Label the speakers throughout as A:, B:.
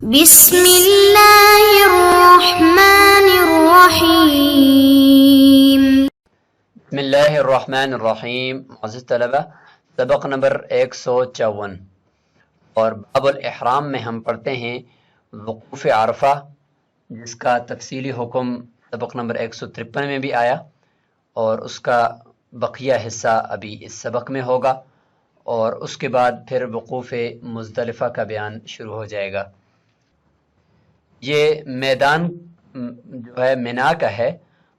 A: بسم اللہ الرحمن الرحیم۔
B: بسم اللہ الرحمن الرحیم۔ معزز طلبہ، سبق نمبر 154 اور باب الاحرام میں ہم پڑھتے ہیں وقوف عرفہ، جس کا تفصیلی حکم سبق نمبر 153 میں بھی آیا اور اس کا بقیہ حصہ ابھی اس سبق میں ہوگا، اور اس کے بعد پھر وقوف مزدلفہ کا بیان شروع ہو جائے گا۔ یہ میدان جو ہے مینا کا ہے،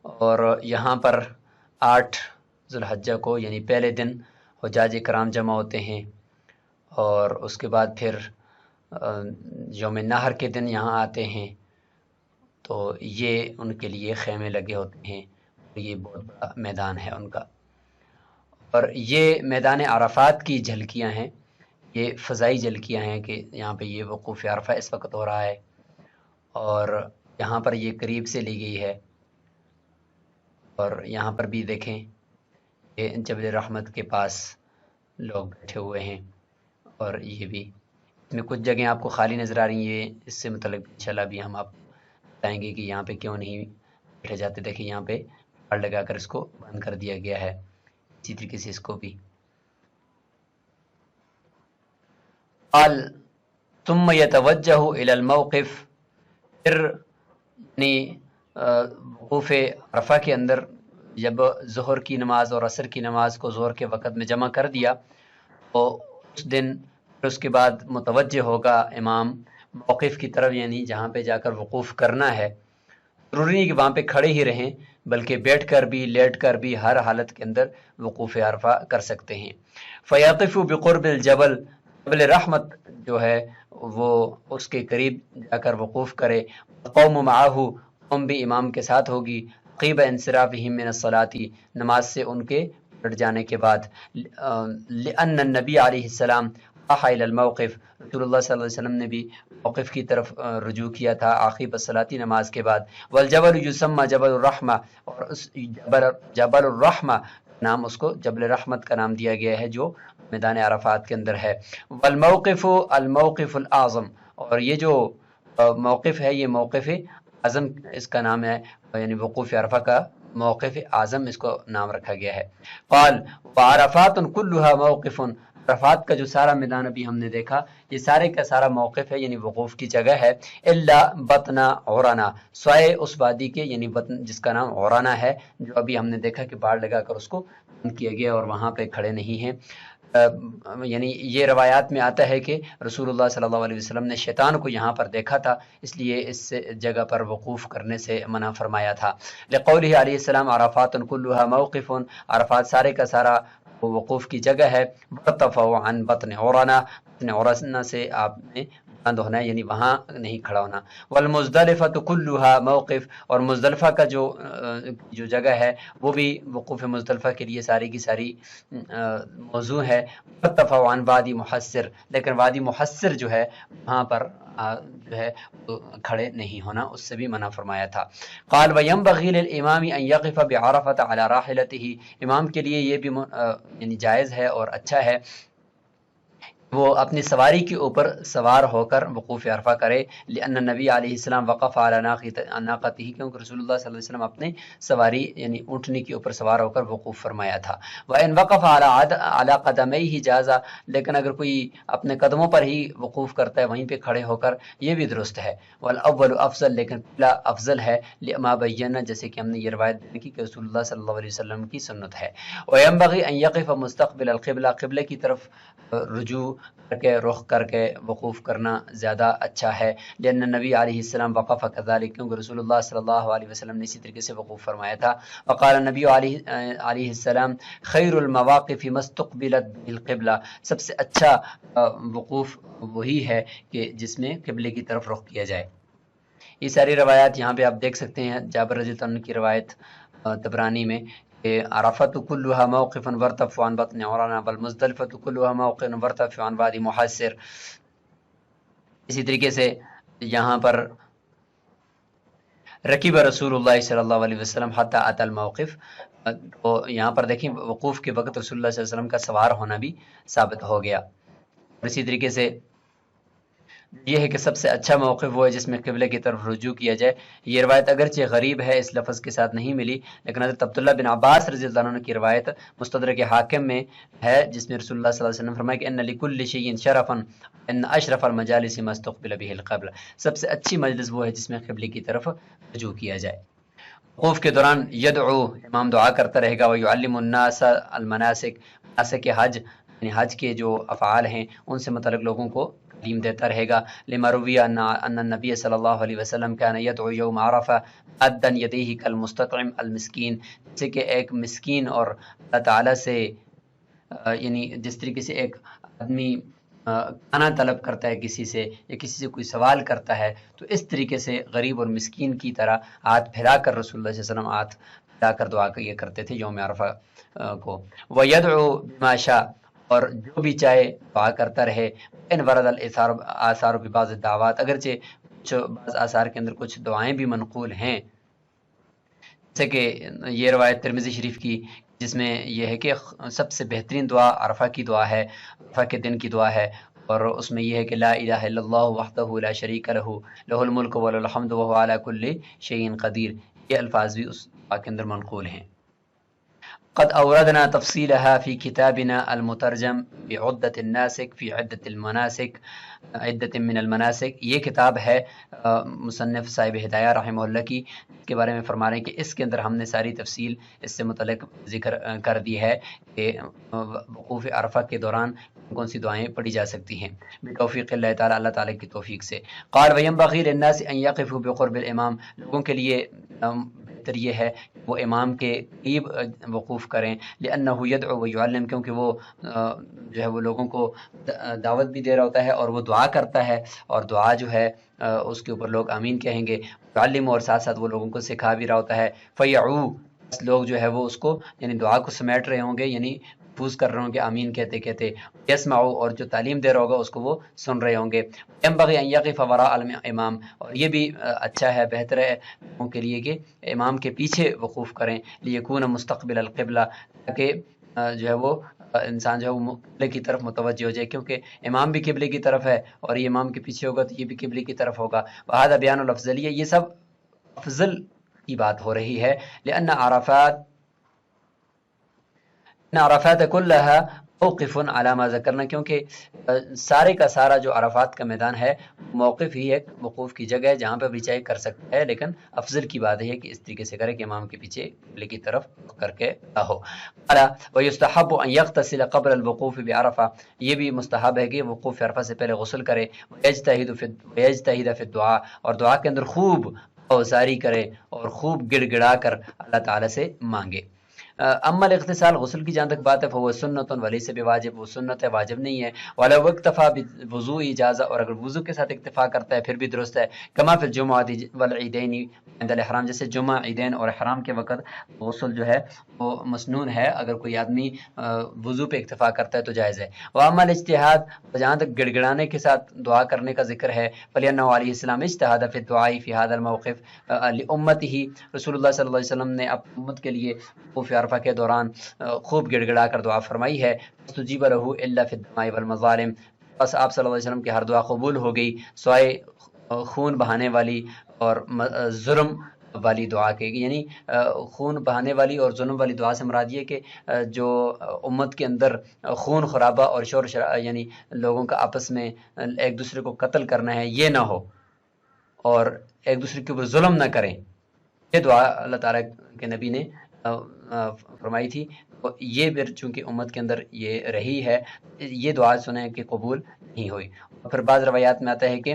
B: اور یہاں پر 8 ذوالحجہ کو یعنی پہلے دن حجاج کرام جمع ہوتے ہیں، اور اس کے بعد پھر یوم نحر کے دن یہاں آتے ہیں، تو یہ ان کے لیے خیمے لگے ہوتے ہیں، یہ بہت بڑا میدان ہے ان کا۔ اور یہ میدان عرفات کی جھلکیاں ہیں، یہ فضائی جھلکیاں ہیں کہ یہاں پہ یہ وقوف عرفہ اس وقت ہو رہا ہے، اور یہاں پر یہ قریب سے لی گئی ہے۔ اور یہاں پر بھی دیکھیں کہ جبل رحمت کے پاس لوگ بیٹھے ہوئے ہیں، اور یہ بھی اس میں کچھ جگہیں آپ کو خالی نظر آ رہی ہیں، اس سے متعلق انشاءاللہ بھی ہم آپ بتائیں گے کہ یہاں پہ کیوں نہیں بیٹھے جاتے۔ دیکھیں یہاں پہ پہاڑ لگا کر اس کو بند کر دیا گیا ہے، اسی طریقے سے اس کو بھی۔ قال ثم يتوجه الى الموقف، پھر یعنی وقوف عرفہ کے اندر جب ظہر کی نماز اور عصر کی نماز کو ظہر کے وقت میں جمع کر دیا، تو اس دن پھر اس کے بعد متوجہ ہوگا امام موقف کی طرف، یعنی جہاں پہ جا کر وقوف کرنا ہے۔ ضروری نہیں کہ وہاں پہ کھڑے ہی رہیں، بلکہ بیٹھ کر بھی لیٹ کر بھی ہر حالت کے اندر وقوف عرفہ کر سکتے ہیں۔ فیقف بقرب الجبل، جبل رحمت جو ہے وہ اس کے قریب جا کر وقوف کرے۔ قوم معاہ، قوم بھی امام کے ساتھ ہوگی۔ قیب انصرافہم من الصلاۃ، نماز سے ان کے پلٹ جانے کے بعد۔ لأن النبی علیہ السلام راح الی الموقف، رسول اللہ صلی اللہ علیہ وسلم نے بھی موقف کی طرف رجوع کیا تھا عقب الصلاۃ، نماز کے بعد۔ والجبل یسمى جبل الرحمہ، اور اس جبل الرحمہ نام اس کو جبل رحمت کا نام دیا گیا ہے جو میدان عرفات کے اندر ہے۔ والموقف الموقف الاعظم، اور یہ جو موقف ہے یہ موقف اعظم اس کا نام ہے، یعنی وقوف عرفہ کا موقف اعظم اس کو نام رکھا گیا ہے۔ قال وعرفات كلها موقف، عرفات کا جو سارا میدان ابھی ہم نے دیکھا یہ سارے کا سارا موقف ہے، یعنی وقوف کی جگہ ہے۔ الا بطن عرانہ، سوائے اس وادی کے، یعنی بطن جس کا نام عرانہ ہے، جو ابھی ہم نے دیکھا کہ باڑ لگا کر اس کو بند کیا گیا اور وہاں پہ کھڑے نہیں ہیں۔ یعنی یہ روایات میں آتا ہے کہ رسول اللہ صلی اللہ علیہ وسلم نے شیطان کو یہاں پر دیکھا تھا، اس لیے اس جگہ پر وقوف کرنے سے منع فرمایا تھا۔ لقولہ علیہ السلام عرفات کلها موقف، عرفات سارے کا سارا وقوف کی جگہ ہے۔ وارتفعوا عن بطن عرانہ، بطن عرانہ سے آپ نے بند ہونا ہے، یعنی وہاں نہیں کھڑا ہونا۔ والمزدلفہ كلها موقف، اور مزدلفہ کا جو جگہ ہے وہ بھی وقوف مزدلفہ کے لیے ساری کی ساری موضوع ہے۔ وارتفعوا عن وادی محسر، لیکن وادی محسر جو ہے وہاں پر جو ہے کھڑے نہیں ہونا، اس سے بھی منع فرمایا تھا۔ قال وینبغی للامام ان یقف بعرفۃ علی راحلتہ، امام کے لیے یہ بھی یعنی جائز ہے اور اچھا ہے وہ اپنی سواری کے اوپر سوار ہو کر وقوف عرفہ کرے۔ لأن النبی علیہ السلام وقف علی ناقتہ، کیونکہ رسول اللہ صلی اللہ علیہ وسلم اپنے سواری یعنی اونٹنی کے اوپر سوار ہو کر وقوف فرمایا تھا۔ وإن وقف علی قدمیہ جاز، لیکن اگر کوئی اپنے قدموں پر ہی وقوف کرتا ہے وہیں پہ کھڑے ہو کر یہ بھی درست ہے۔ والاول افضل، لیکن پہلا افضل ہے۔ لما بینا، جیسے کہ ہم نے یہ روایت دیکھی کہ رسول اللہ صلی اللہ علیہ وسلم کی سنت ہے۔ وینبغی ان یقف مستقبل القبلہ، قبلے کی طرف رجوع کر کے رخ کر کے وقوف کرنا زیادہ اچھا ہے۔ لأن النبی علیہ السلام وقف كذلك، کیونکہ رسول اللہ صلی اللہ علیہ وسلم نے اسی طریقے سے وقوف فرمایا تھا۔ وقال النبی علیہ السلام خیر المواقف ما استقبلت بالقبلہ، سب سے اچھا وقوف وہی ہے کہ جس میں قبلے کی طرف رخ کیا جائے۔ یہ ساری روایات یہاں پہ آپ دیکھ سکتے ہیں، جابر رضی اللہ عنہ کی روایت طبرانی میں کہ عرفۃ كلها موقف وارتفعوا عن بطن عرانہ والمزدلفۃ كلها موقف وارتفعوا عن وادی محسر۔ اسی طریقے سے یہاں پر رکب رسول اللہ صلی اللہ علیہ وسلم حتی اتى الموقف، تو یہاں پر دیکھیں وقوف کے وقت رسول اللہ صلی اللہ علیہ وسلم کا سوار ہونا بھی ثابت ہو گیا۔ اسی طریقے سے یہ ہے کہ سب سے اچھا موقف وہ ہے جس میں قبلے کی طرف رجوع کیا جائے۔ یہ روایت اگرچہ غریب ہے، اس لفظ کے ساتھ نہیں ملی، لیکن حضرت عبداللہ بن عباس رضی اللہ عنہ کی روایت مستدرک حاکم میں ہے، جس میں رسول اللہ صلی اللہ علیہ وسلم فرمایا کہ ان لکل شیء شرفا ان اشرف المجالس ما استقبل به القبلہ، سب سے اچھی مجلس وہ ہے جس میں قبلے کی طرف رجوع کیا جائے۔ وقوف کے دوران یدعو، امام دعا کرتا رہے گا، ویعلم الناس المناسک، مناسک حج یعنی حج کے جو افعال ہیں ان سے متعلق لوگوں کو تعلیم دیتا رہے گا۔ لما روی ان النبی صلی اللہ علیہ وسلم کان یدعو یوم عرفہ مادًا یدیہ کالمستطعم المسکین، جیسے کہ ایک مسکین اور اللہ تعالیٰ سے یعنی جس طریقے سے ایک آدمی کھانا طلب کرتا ہے کسی سے یا کسی سے کوئی سوال کرتا ہے، تو اس طریقے سے غریب اور مسکین کی طرح ہاتھ پھیلا کر رسول اللہ صلی اللہ علیہ وسلم ہاتھ پھیلا کر دعا یہ کرتے تھے یوم عرفہ کو۔ وَيَدْعُو بِمَا شَاءَ، اور جو بھی چاہے دعا کرتا رہے۔ ان ورد الآثار ببعض الدعوات، اگرچہ کچھ بعض آثار کے اندر کچھ دعائیں بھی منقول ہیں، جیسے کہ یہ روایت ترمذی شریف کی جس میں یہ ہے کہ سب سے بہترین دعا عرفہ کی دعا ہے، عرفہ کے دن کی دعا ہے، اور اس میں یہ ہے کہ لا الہ الا اللہ وحدہ لا شریک لہ لہ الملک ولہ الحمد وہو علی کل شیء قدیر، یہ الفاظ بھی اس دعا کے اندر منقول ہیں۔ قد اوردنا تفصیلها فی کتابنا المترجم بعدۃ الناسک فی عدۃ المناسک عدۃ من المناسک، یہ کتاب ہے مصنف صاحب ہدایہ رحمہ اللہ کی، اس کے بارے میں فرما رہے ہیں کہ اس کے اندر ہم نے ساری تفصیل اس سے متعلق ذکر کر دی ہے کہ وقوف عرفہ کے دوران کون سی دعائیں پڑھی جا سکتی ہیں بتوفیق اللہ تعالیٰ، اللہ تعالیٰ کی توفیق سے۔ قال وینبغی للناس ان یقفوا بقرب الامام، لوگوں کے لیے بہتر یہ ہے کہ وہ امام کے قریب وقوف کریں، لأنہ یدعو ویعلم، کیونکہ وہ جو ہے وہ لوگوں کو دعوت بھی دے رہا ہوتا ہے اور وہ دعا کرتا ہے، اور دعا جو ہے اس کے اوپر لوگ آمین کہیں گے، تعلم، اور ساتھ ساتھ وہ لوگوں کو سکھا بھی رہا ہوتا ہے۔ فیعو، لوگ جو ہے وہ اس کو یعنی دعا کو سمیٹ رہے ہوں گے، یعنی محفوظ کر رہے ہوں گے آمین کہتے کہتے۔ یسمعو، اور جو تعلیم دے رہا ہوگا اس کو وہ سن رہے ہوں گے۔ ینبغی ان یقف وراء الامام، اور یہ بھی اچھا ہے، بہتر ہے لوگوں کے لیے کہ امام کے پیچھے وقوف کریں، لیکون مستقبل القبلہ، تاکہ جو ہے وہ انسان جو ہے وہ قبلے کی طرف متوجہ ہو جائے، کیونکہ امام بھی قبلے کی طرف ہے اور یہ امام کے پیچھے ہوگا تو یہ بھی قبلے کی طرف ہوگا۔ وہذا بیان الافضلیہ، یہ سب افضل کی بات ہو رہی ہے، لأن عرفات کلها موقف علی ما ذکرنا، کیونکہ سارے کا سارا جو عرفات کا میدان ہے موقف ہی ایک وقوف کی جگہ ہے جہاں پہ بھی چاہے کر سکتا ہے، لیکن افضل کی بات ہے کہ اس طریقے سے کرے کہ امام کے پیچھے قبلے کی طرف کر کے ہو۔ ویستحب ان یغتسل قبل الوقوف بعرفہ، یہ بھی مستحب ہے کہ وقوف عرفہ سے پہلے غسل کرے، ویجتہد فی الدعاء، اور دعا کے اندر خوب اوزاری کرے اور خوب گڑ گڑا کر اللہ تعالیٰ سے مانگے۔ اما الاغتسال، غسل کی جہاں تک بات ہے، فهو سنت ولیس بواجب، وہ سنت ہے، واجب نہیں ہے۔ ولو اکتفا بوضوء اجازہ، اور اگر وضو کے ساتھ اکتفا کرتا ہے پھر بھی درست ہے۔ کما فی الجمعۃ والعیدین عند الاحرام، جیسے جمعہ، عیدین اور احرام کے وقت غسل جو ہے وہ مسنون ہے، اگر کوئی آدمی وضو پہ اکتفا کرتا ہے تو جائز ہے۔ واما الاجتہاد، جہاں تک گڑ گڑانے کے ساتھ دعا کرنے کا ذکر ہے، فلانہ علیہ السلام اجتہاد فی الدعاء فی هذا الموقف لامتہ، رسول اللہ صلی اللہ علیہ وسلم نے اپنی امت کے لیے وقوف عرفہ کے دوران خوب گڑ گڑا کر دعا فرمائی ہے۔ استجیب لہ الا فی الدماء والمظالم، بس آپ صلی اللہ علیہ وسلم کی ہر دعا قبول ہو گئی سوائے خون بہانے والی اور ظلم والی دعا کے، یعنی خون بہانے والی اور ظلم والی دعا سے مراد یہ کہ جو امت کے اندر خون خرابہ اور شور یعنی لوگوں کا آپس میں ایک دوسرے کو قتل کرنا ہے یہ نہ ہو، اور ایک دوسرے کے اوپر ظلم نہ کریں، یہ دعا اللہ تعالیٰ کے نبی نے فرمائی تھی۔ یہ پھر چونکہ امت کے اندر یہ رہی ہے، یہ دعا سنیں کہ قبول نہیں ہوئی۔ اور پھر بعض روایات میں آتا ہے کہ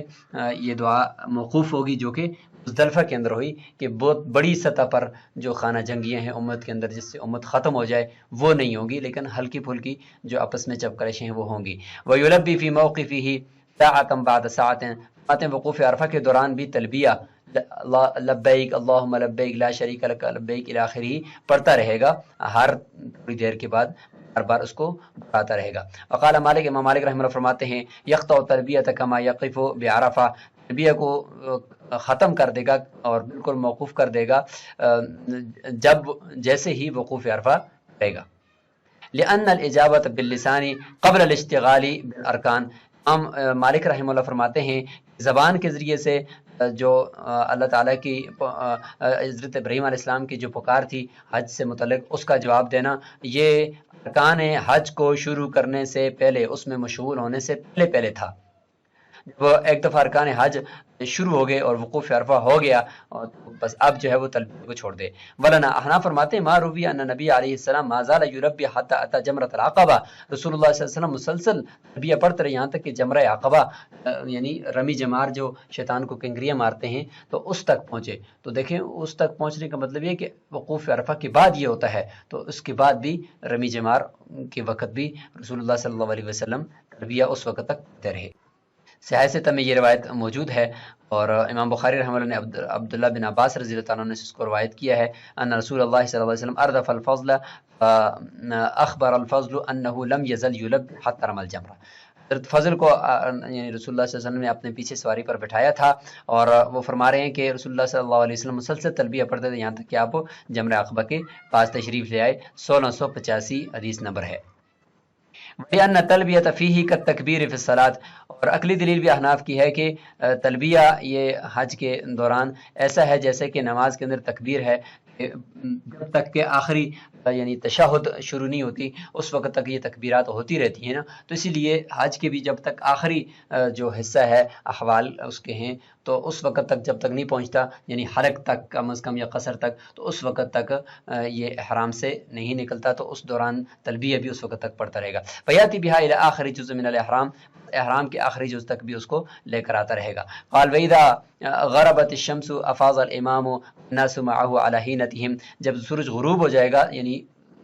B: یہ دعا موقوف ہوگی جو کہ مزدلفہ کے اندر ہوئی، کہ بہت بڑی سطح پر جو خانہ جنگیاں ہیں امت کے اندر جس سے امت ختم ہو جائے وہ نہیں ہوگی، لیکن ہلکی پھلکی جو آپس میں چپکرشیں ہیں وہ ہوں گی۔ وَيُلَبِّي فِي مَوْقِفِهِ سَاعَةً بَعْدَ سَاعَةٍ، وقوف عرفہ کے دوران بھی تلبیہ لبیک اللہم لبیک لا شریک لک لبیک الی آخرہ پڑھتا رہے گا، ہر تھوڑی دیر کے بعد ہر بار اس کو دہراتا رہے گا۔ وقال مالک، امام مالک رحمہ اللہ فرماتے ہیں یقطع تلبیۃ کما یقف بعرفہ، تلبیہ کو ختم کر دے گا اور بالکل موقوف کر دے گا جب جیسے ہی وقوف عرفہ کرے گا۔ لأن الاجابۃ باللسان قبل الاشتغال بالارکان، مالک رحمہ اللہ فرماتے ہیں زبان کے ذریعے سے جو اللہ تعالیٰ کی حضرت ابراہیم علیہ السلام کی جو پکار تھی حج سے متعلق، اس کا جواب دینا، یہ ارکان حج کو شروع کرنے سے پہلے، اس میں مشغول ہونے سے پہلے تھا۔ وہ ایک دفعہ ارکان حج شروع ہو گئے اور وقوف عرفہ ہو گیا، اور بس اب جو ہے وہ تلبیہ کو چھوڑ دے۔ ولنا احناف فرماتے ہیں ما روی ان نبی علیہ السلام ما زال یلبی حتی اتی جمرۃ العقبہ، رسول اللہ صلی اللہ علیہ وسلم مسلسل تلبیہ پڑھتے رہے یہاں تک کہ جمرہ عقبہ یعنی رمی جمار جو شیطان کو کنگریاں مارتے ہیں تو اس تک پہنچے۔ تو دیکھیں اس تک پہنچنے کا مطلب یہ کہ وقوف عرفہ کے بعد یہ ہوتا ہے، تو اس کے بعد بھی رمی جمار کے وقت بھی رسول اللہ صلی اللہ علیہ وسلم تلبیہ اس وقت تک پڑھتے رہے۔ صحیح ستہ میں یہ روایت موجود ہے، اور امام بخاری رحمہ اللہ نے عبداللہ بن عباس رضی اللہ تعالیٰ عنہ سے اس کو روایت کیا ہے ان رسول اللہ صلی اللہ علیہ وسلم اردف الفضل اخبر الفضل انه لم يزل يلب حتى رمى الجمرہ۔ حضرت فضل کو یعنی رسول اللہ صلی اللہ علیہ وسلم نے اپنے پیچھے سواری پر بٹھایا تھا، اور وہ فرما رہے ہیں کہ رسول اللہ صلی اللہ علیہ وسلم مسلسل تلبیہ پڑھتے تھے یہاں تک کہ آپ جمرہ عقبہ کے پاس تشریف لے آئے۔ 1685 حدیث نمبر ہے۔ وَلِأَنَّ التَّلْبِيَةَ فِيهِ كَالتَّكْبِيرِ فِي الصَّلَاةِ، اور عقلی دلیل بھی احناف کی ہے کہ تلبیہ یہ حج کے دوران ایسا ہے جیسے کہ نماز کے اندر تکبیر ہے، جب تک کہ آخری یعنی تشہد شروع نہیں ہوتی اس وقت تک یہ تکبیرات ہوتی رہتی ہیں نا، تو اسی لیے حج کے بھی جب تک آخری جو حصہ ہے احوال اس کے ہیں تو اس وقت تک جب تک نہیں پہنچتا یعنی حلق تک کم از کم یا قصر تک، تو اس وقت تک یہ احرام سے نہیں نکلتا، تو اس دوران تلبیہ بھی اس وقت تک پڑھتا رہے گا۔ فیاتی بہا الی آخری جزء من الاحرام، احرام کے آخری جز تک بھی اس کو لے کر آتا رہے گا۔ قال وَإِذَا غَرَبَتِ الشَّمْسُ أَفَاضَ الْإِمَامُ النَّاسُ مَعَهُ عَلَى حِينَتِهِمْ، جب سورج غروب ہو جائے گا یعنی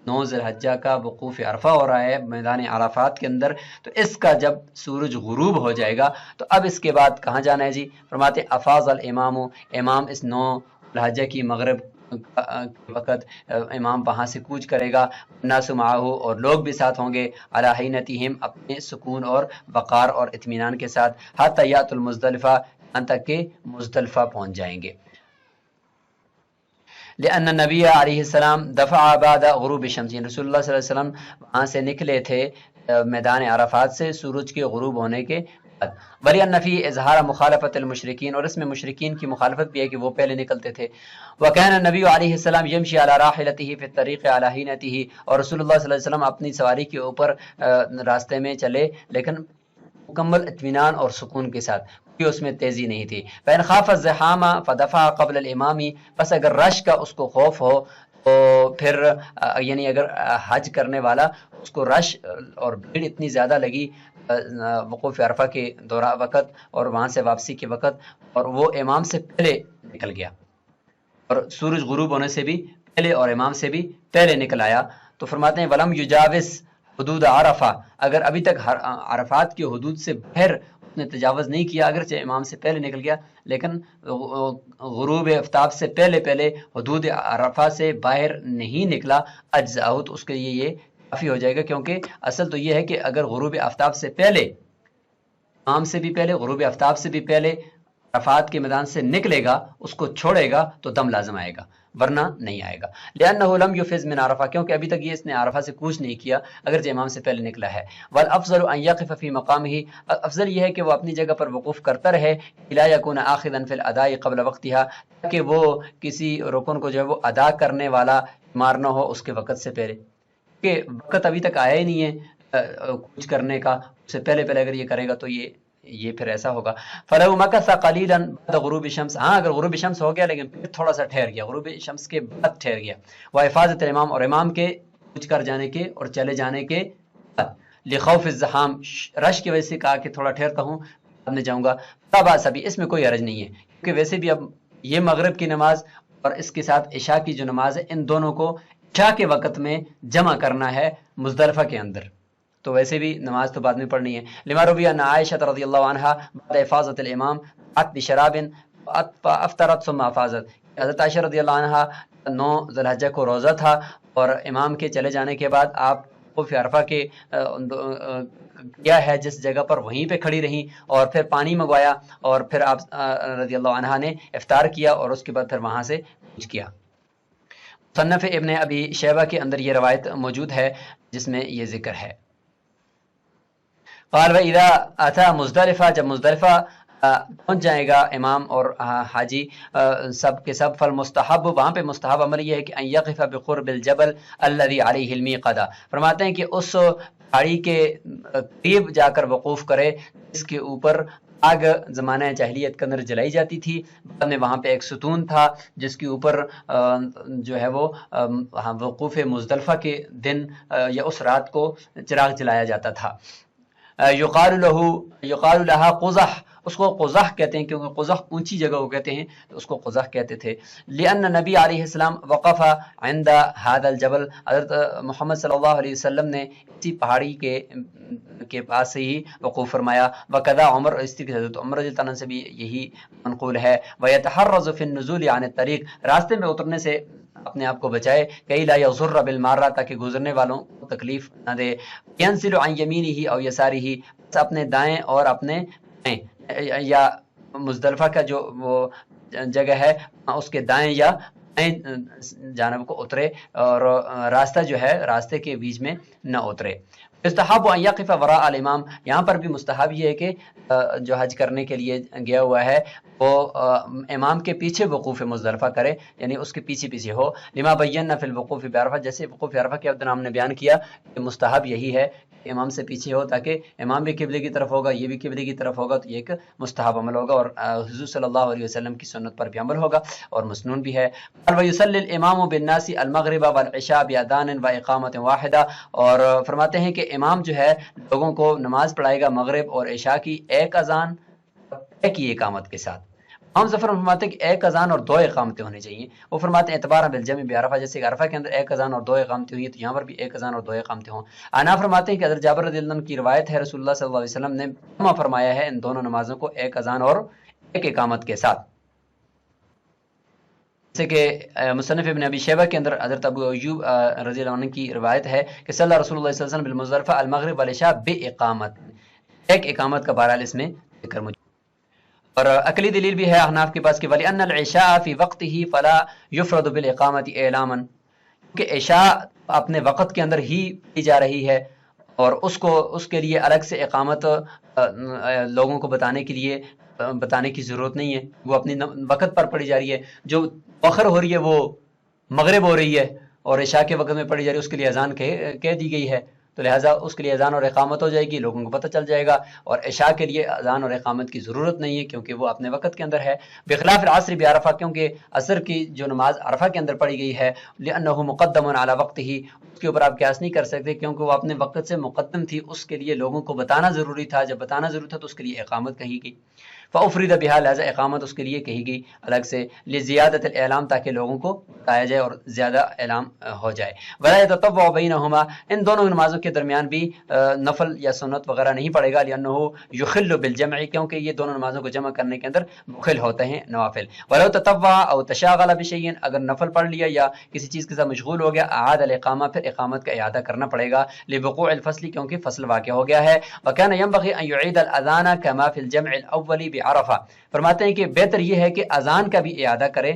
B: 9 ذی الحجہ کا وقوف عرفہ ہو رہا ہے میدان عرفات کے اندر، تو اس کا جب سورج غروب ہو جائے گا تو اب اس کے بعد کہاں جانا ہے جی؟ فرماتے افاض الامام، امام اس 9 ذی الحجہ کی مغرب کے وقت امام وہاں سے کوچ کرے گا، الناس معہ، اور لوگ بھی ساتھ ہوں گے، علی حینتہم، اپنے سکون اور وقار اور اطمینان کے ساتھ، حتی یأتوا المزدلفہ، یہاں تک کہ مزدلفہ پہنچ جائیں گے۔ لأن النبی علیہ السلام دفع بعد غروب الشمس، رسول اللہ صلی اللہ علیہ وسلم وہاں سے نکلے تھے میدان عرفات سے سورج کے غروب ہونے کے بعد۔ وَلِأَنَّ فِيهِ اظہار مخالفت المشرکین، اور اس میں مشرکین کی مخالفت بھی ہے کہ وہ پہلے نکلتے تھے۔ وَكَانَ النَّبِيُّ علیہ السلام يمشي على راحلته في الطريق على حينته، اور رسول اللہ صلی اللہ علیہ وسلم اپنی سواری کے اوپر راستے میں چلے لیکن مکمل اطمینان اور سکون کے ساتھ، کوئی اس میں تیزی نہیں تھی۔ فَإِنْ خَافَ الزِّحَامَ فَدَفَعَ قَبْلَ الْإِمَامِ، بس اگر رش کا اس کو خوف ہو تو پھر یعنی اگر حج کرنے والا اس کو رش اور بھیڑ اتنی زیادہ لگی وقوف عرفہ کے دوران وقت اور وہاں سے واپسی کے وقت، اور وہ امام سے پہلے نکل گیا اور سورج غروب ہونے سے بھی پہلے اور امام سے بھی پہلے نکل آیا، تو فرماتے ہیں وَلَمْ يُجَاوِزْ حدود عرفہ، اگر ابھی تک عرفات کی حدود سے باہر اس نے تجاوز نہیں کیا، اگرچہ امام سے پہلے نکل گیا لیکن غروب آفتاب سے پہلے حدود عرفہ سے باہر نہیں نکلا، اجزاؤ، تو اس کے لیے یہ کافی ہو جائے گا، کیونکہ اصل تو یہ ہے کہ اگر غروب آفتاب سے پہلے، امام سے بھی پہلے، غروب آفتاب سے بھی پہلے عرفات کے میدان سے نکلے گا، اس کو چھوڑے گا تو دم لازم آئے گا، ورنہ نہیں آئے گا۔ لأنه لم يفز من عرفہ، کیونکہ ابھی تک یہ اس نے عرفہ سے کوچ نہیں کیا اگرچہ امام سے پہلے نکلا ہے۔ والافضل ان يقف في مقامه، افضل یہ ہے کہ وہ اپنی جگہ پر وقوف کرتا رہے، لا يكون آخذا في الاداء قبل وقتها، تاکہ وہ کسی رکن کو جو ہے وہ ادا کرنے والا مار نہ ہو اس کے وقت سے پہلے، کہ وقت ابھی تک آیا ہی نہیں ہے کوچ کرنے کا، اس سے پہلے اگر یہ کرے گا تو یہ پھر ایسا ہوگا۔ فَلَوْ مَكَثَ قَلِيلًا بَعْدَ غُرُوبِ الشَّمْسِ، ہاں اگر غروب شمس ہو گیا لیکن پھر تھوڑا سا ٹھہر گیا، غروب شمس کے بعد ٹھہر گیا، وَحِفَاظَةِ الْإِمَامِ، اور امام کے کوچ کر جانے کے اور چلے جانے کے بعد، لِخَوْفِ الزَّحَامِ، رش کی وجہ سے کہا کہ تھوڑا ٹھہرتا ہوں بعد میں جاؤں گا، فَلَا بَأْسَ بِهِ، اس میں کوئی حرج نہیں ہے، کیونکہ ویسے بھی اب یہ مغرب کی نماز اور اس کے ساتھ عشاء کی جو نماز ہے ان دونوں کو عشاء کے وقت میں جمع کرنا ہے مزدلفہ کے اندر، تو ویسے بھی نماز تو بعد میں پڑھنی ہے۔ لما روی ان عائشہ رضی اللہ عنہا بعد افاضت الامام ات بشراب افطرت ثم افاضت، حضرت عائشہ رضی اللہ عنہا 9 ذی الحجہ کو روزہ تھا اور امام کے چلے جانے کے بعد آپ وقوف عرفہ کے کیا ہے جس جگہ پر وہیں پہ کھڑی رہیں اور پھر پانی منگوایا اور پھر آپ رضی اللہ عنہا نے افطار کیا اور اس کے بعد پھر وہاں سے کوچ کیا۔ مصنف ابن ابی شیبہ کے اندر یہ روایت موجود ہے جس میں یہ ذکر ہے۔ قال وَإِذَا أَتَى مزدلفہ، جب مزدلفہ پہنچ جائے گا امام اور حاجی سب کے سب، فالمستحب، وہاں پہ مستحب عمل یہ ہے کہ ان یقف بقرب الجبل الذي علیہ المیقدہ، فرماتے ہیں کہ اس پہاڑی کے قریب جا کر وقوف کرے جس کے اوپر آگ زمانہ جاہلیت کے اندر جلائی جاتی تھی، بعد میں وہاں پہ ایک ستون تھا جس کے اوپر جو ہے وہ وقوف مزدلفہ کے دن یا اس رات کو چراغ جلایا جاتا تھا۔ یقال لها قزح، اس کو قزح کہتے ہیں کیونکہ قزح اونچی جگہ کو کہتے ہیں تو اس کو قزح کہتے تھے۔ لأن نبی علیہ السلام وقف عند هذا الجبل، حضرت محمد صلی اللہ علیہ وسلم نے اسی پہاڑی کے پاس سے ہی وقوف فرمایا۔ وکذا عمر، اس طریقے سے حضرت عمر رضی اللہ عنہ سے بھی یہی منقول ہے۔ ويتحرز في النزول عن الطريق، راستے میں اترنے سے اپنے آپ کو بچائے، کئی لا یضر بالمارہ، تاکہ گزرنے والوں کو تکلیف نہ دے۔ ینزل عن یمینہ او یسارہ، اپنے دائیں اور اپنے بائیں، یا مزدلفہ کا جو وہ جگہ ہے اس کے دائیں یا بائیں جانب کو اترے، اور راستہ جو ہے راستے کے بیچ میں نہ اترے۔ استحب ان یقف وراء الامام، یہاں پر بھی مستحب یہ ہے کہ جو حج کرنے کے لیے گیا ہوا ہے وہ امام کے پیچھے وقوف مزدلفہ کرے، یعنی اس کے پیچھے پیچھے ہو۔ لما بینا فی الوقوف بعرفہ، جیسے وقوف عرفہ کے عبد ہم نے بیان کیا کہ مستحب یہی ہے کہ امام سے پیچھے ہو، تاکہ امام بھی قبلے کی طرف ہوگا، یہ بھی قبلے کی طرف ہوگا، تو یہ ایک مستحب عمل ہوگا اور حضور صلی اللہ علیہ وسلم کی سنت پر بھی عمل ہوگا اور مسنون بھی ہے۔ ویصلی الامام بالناس المغرب والعشاء باذان واقامۃ واحدہ، اور فرماتے ہیں کہ امام جو ہے لوگوں کو نماز پڑھائے گا مغرب اور عشاء کی ایک اذان ایک ہی اقامت کے ساتھ۔ امام ظفر فرماتے ہیں کہ ایک اذان اور دو اقامتیں ہونی چاہیے۔ وہ فرماتے ہیں اعتبار بالجمع بعرفہ، جیسے کہ عرفہ کے اندر ایک اذان اور دو اقامتیں ہوئی تو یہاں پر بھی ایک اذان اور دو اقامتیں ہوں۔ انا فرماتے ہیں کہ حضرت جابر رضی اللہ عنہ کی روایت ہے، رسول اللہ صلی اللہ علیہ وسلم نے جمع فرمایا ہے ان دونوں نمازوں کو ایک اذان اور ایک اقامت کے ساتھ۔ جیسے کہ مصنف ابن ابی شیبہ کے اندر حضرت ابو ایوب رضی اللہ عنہ کی روایت ہے کہ صلی رسول اللہ صلی اللہ علیہ وسلم بالمزدلفہ المغرب والعشاء باقامت، ایک اقامت کا بہرحال اس میں ذکر موجود۔ اور عقلی دلیل بھی ہے احناف کے پاس کہ وَلِأَنَّ الْعِشَاءَ فِي وَقْتِهِ فَلَا يُفْرَضُ بِالْإِقَامَةِ إِعْلَامًا، کہ عشاء اپنے وقت کے اندر ہی پڑھی جا رہی ہے اور اس کے لیے الگ سے اقامت لوگوں کو بتانے کی ضرورت نہیں ہے، وہ اپنی وقت پر پڑھی جا رہی ہے۔ جو مؤخر ہو رہی ہے وہ مغرب ہو رہی ہے اور عشاء کے وقت میں پڑھی جا رہی ہے، اس کے لیے اذان کہہ دی گئی ہے، تو لہٰذا اس کے لیے اذان اور اقامت ہو جائے گی، لوگوں کو پتہ چل جائے گا۔ اور عشاء کے لیے اذان اور اقامت کی ضرورت نہیں ہے کیونکہ وہ اپنے وقت کے اندر ہے۔ بخلاف العصر بعرفہ، کیونکہ عصر کی جو نماز عرفہ کے اندر پڑھی گئی ہے، لأنه مقدم علی وقتہ، اس کے اوپر آپ قیاس نہیں کر سکتے کیونکہ وہ اپنے وقت سے مقدم تھی، اس کے لیے لوگوں کو بتانا ضروری تھا، جب بتانا ضروری تھا تو اس کے لیے اقامت کہی گئی۔ فأفرد بها، لہذا اقامت اس کے لیے کہی گئی الگ سے، لزیادت الاعلام، تاکہ لوگوں کو بتایا جائے اور زیادہ اعلام ہو جائے۔ ولا يتطوع بینہما، ان دونوں نمازوں کے درمیان بھی نفل یا سنت وغیرہ نہیں پڑے گا، لأنہ یخل بالجمع، کیونکہ یہ دونوں نمازوں کو جمع کرنے کے اندر مخل ہوتے ہیں نوافل۔ ولو تطوع او تشاغل بشیء، اگر نفل پڑھ لیا یا کسی چیز کے ساتھ مشغول ہو گیا، اعاد الاقامہ، پھر اقامت کا اعادہ کرنا پڑے گا، لوقوع الفصل، کیونکہ فصل واقع ہو گیا ہے۔ وكان ينبغي ان يعيد الاذان كما في الجمع الاول بعرفہ، فرماتے ہیں کہ بہتر یہ ہے کہ اذان کا بھی اعادہ کرے،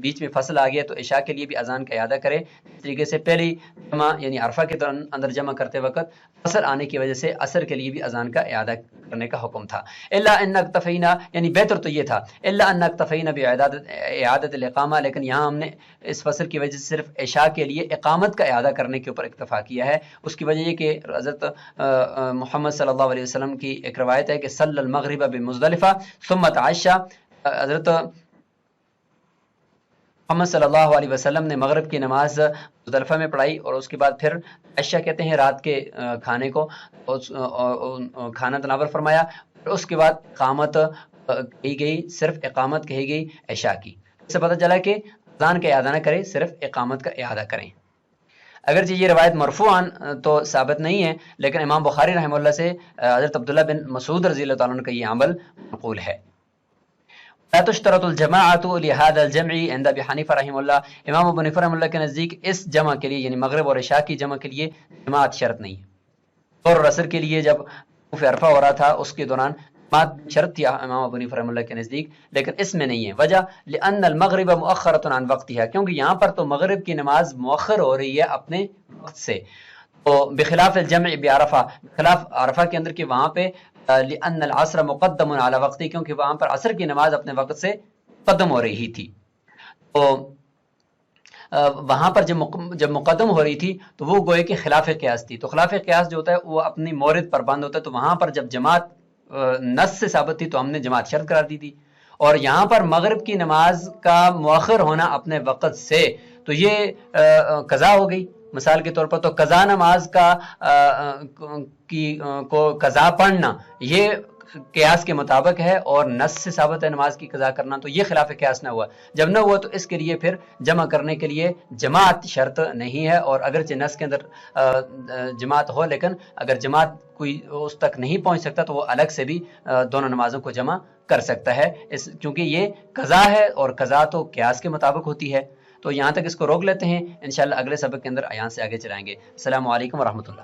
B: بیچ میں فصل آ گیا تو عشاء کے لیے بھی اذان کا اعادہ کرے، اس طریقے سے پہلی جمع یعنی عرفہ کے اندر جمع کرتے وقت فصل آنے کی وجہ سے عصر کے لیے بھی اذان کا اعادہ کرنے کا حکم تھا۔ الا ان اکتفینا، یعنی بہتر تو یہ تھا، الا ان اکتفینا باعادۃ الاقامہ، لیکن یہاں ہم نے اس فصل کی وجہ سے صرف عشاء کے لیے اقامت کا اعادہ کرنے کے اوپر اکتفا کیا ہے۔ اس کی وجہ یہ کہ حضرت محمد صلی اللہ علیہ وسلم کی ایک روایت ہے کہ صلی المغرب بمزدلفہ ثم تعشى، حضرت محمد صلی اللہ علیہ وسلم نے مغرب کی نماز مزدلفہ میں پڑھائی اور اس کے بعد پھر عشاء کہتے ہیں رات کے کھانے کو، کھانا تناول فرمایا، اس کے بعد اقامت کہی گئی، صرف اقامت کہی گئی عشاء کی۔ اس سے پتہ چلا کہ اذان کا اعادہ نہ کریں، صرف اقامت کا اعادہ کریں۔ اگرچہ یہ روایت مرفوعاً تو ثابت نہیں ہے، لیکن امام بخاری رحمہ اللہ سے حضرت عبداللہ بن مسعود رضی اللہ تعالیٰ عنہ کا یہ عمل منقول ہے۔ لا تشترط الجماعت لهذا الجمع عند ابی حنیفہ رحمہ اللہ، امام ابو حنیفہ رحمہ اللہ کے نزدیک اس جمع کے لیے یعنی مغرب اور عشاء کی جمع کے لیے جماعت شرط نہیں ہے، اور عصر کے لیے جب وقوف عرفہ ہو رہا تھا اس کے دوران جماعت شرط تھی امام ابو حنیفہ رحمہ اللہ کے نزدیک، لیکن اس میں نہیں ہے۔ وجہ لأن المغرب مؤخرۃ عن وقتها، کیونکہ یہاں پر تو مغرب کی نماز مؤخر ہو رہی ہے اپنے وقت سے، تو بخلاف الجمع بعرفہ، بخلاف عرفہ کے اندر کہ وہاں پہ لأن العصر مقدم علی وقتی، کیونکہ وہاں پر عصر کی نماز اپنے وقت سے مقدم ہو رہی تھی، تو وہاں پر جب مقدم ہو رہی تھی تو وہ گوئے کہ خلاف قیاس تھی، تو خلاف قیاس جو ہوتا ہے وہ اپنی مورد پر بند ہوتا ہے، تو وہاں پر جب جماعت نص سے ثابت تھی تو ہم نے جماعت شرط قرار دی تھی، اور یہاں پر مغرب کی نماز کا مؤخر ہونا اپنے وقت سے تو یہ قضا ہو گئی مثال کے طور پر، تو قضا نماز کو قضا پڑھنا یہ قیاس کے مطابق ہے، اور نص سے ثابت ہے نماز کی قضا کرنا، تو یہ خلاف قیاس نہ ہوا، جب نہ ہوا تو اس کے لیے پھر جمع کرنے کے لیے جماعت شرط نہیں ہے، اور اگرچہ نص کے اندر جماعت ہو لیکن اگر جماعت کوئی اس تک نہیں پہنچ سکتا تو وہ الگ سے بھی دونوں نمازوں کو جمع کر سکتا ہے، کیونکہ یہ قضا ہے اور قضا تو قیاس کے مطابق ہوتی ہے۔ تو یہاں تک اس کو روک لیتے ہیں، انشاءاللہ اگلے سبق کے اندر ایان سے آگے چلائیں گے۔ السلام علیکم ورحمۃ اللہ۔